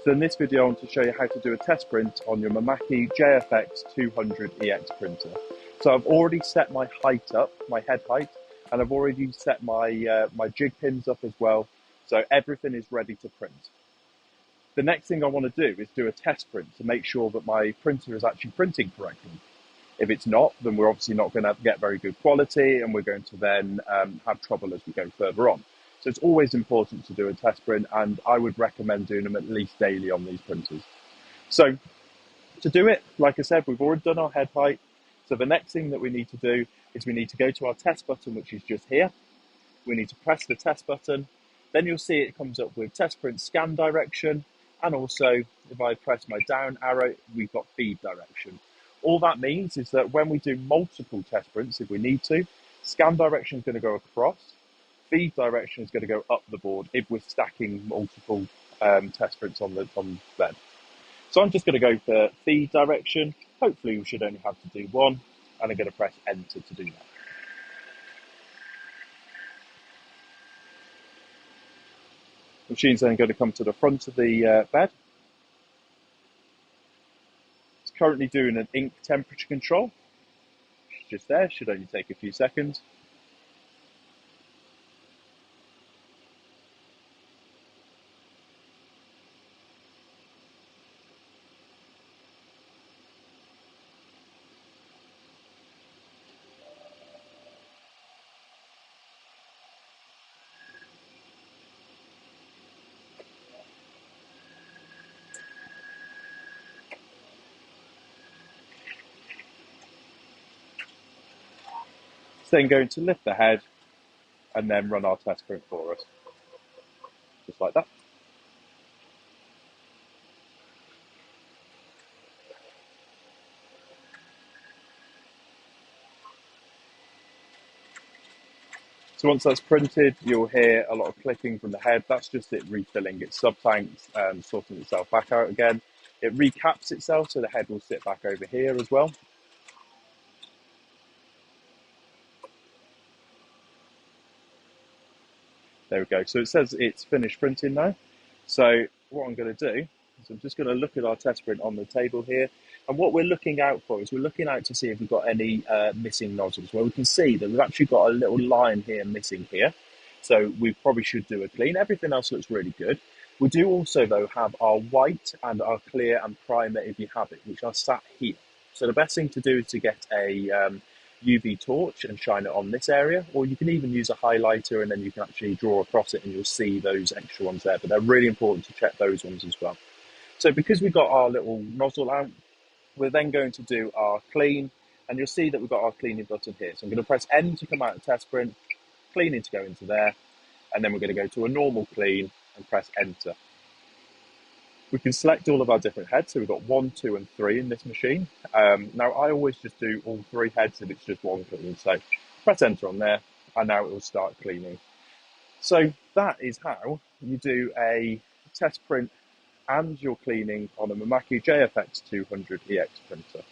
So in this video I want to show you how to do a test print on your Mimaki JFX200ex printer. So I've already set my height up, my head height, and I've already set my, my jig pins up as well, so everything is ready to print. The next thing I want to do is do a test print to make sure that my printer is actually printing correctly. If it's not, then we're obviously not going to get very good quality, and we're going to then have trouble as we go further on. So it's always important to do a test print, and I would recommend doing them at least daily on these printers. So to do it, like I said, we've already done our head height. So the next thing that we need to do is we need to go to our test button, which is just here. We need to press the test button. Then you'll see it comes up with test print scan direction. And also, if I press my down arrow, we've got feed direction. All that means is that when we do multiple test prints, if we need to, scan direction is going to go across. Feed direction is going to go up the board if we're stacking multiple test prints on the bed. So I'm just going to go for feed direction. Hopefully we should only have to do one, and I'm going to press enter to do that. The machine's then going to come to the front of the bed. It's currently doing an ink temperature control. It's just there, should only take a few seconds. It's then going to lift the head and then run our test print for us, just like that. So once that's printed, you'll hear a lot of clicking from the head. That's just it refilling its sub-tanks and sorting itself back out again. It recaps itself, so the head will sit back over here as well. There we go. So it says it's finished printing now. So what I'm going to do is I'm just going to look at our test print on the table here. And what we're looking out for is we're looking out to see if we've got any missing nozzles. Well, we can see that we've actually got a little line here missing here. So we probably should do a clean. Everything else looks really good. We do also, though, have our white and our clear and primer, if you have it, which are sat here. So the best thing to do is to get a UV torch and shine it on this area, or you can even use a highlighter and then you can actually draw across it and you'll see those extra ones there, but they're really important to check those ones as well. So because we've got our little nozzle out, we're then going to do our clean, and you'll see that we've got our cleaning button here. So I'm going to press N to come out of test print, cleaning to go into there, and then we're going to go to a normal clean and press enter. We can select all of our different heads. So we've got 1, 2, and 3 in this machine. Now I always just do all 3 heads if it's just one clean. So press enter on there, and now it will start cleaning. So that is how you do a test print and your cleaning on a Mimaki JFX200ex printer.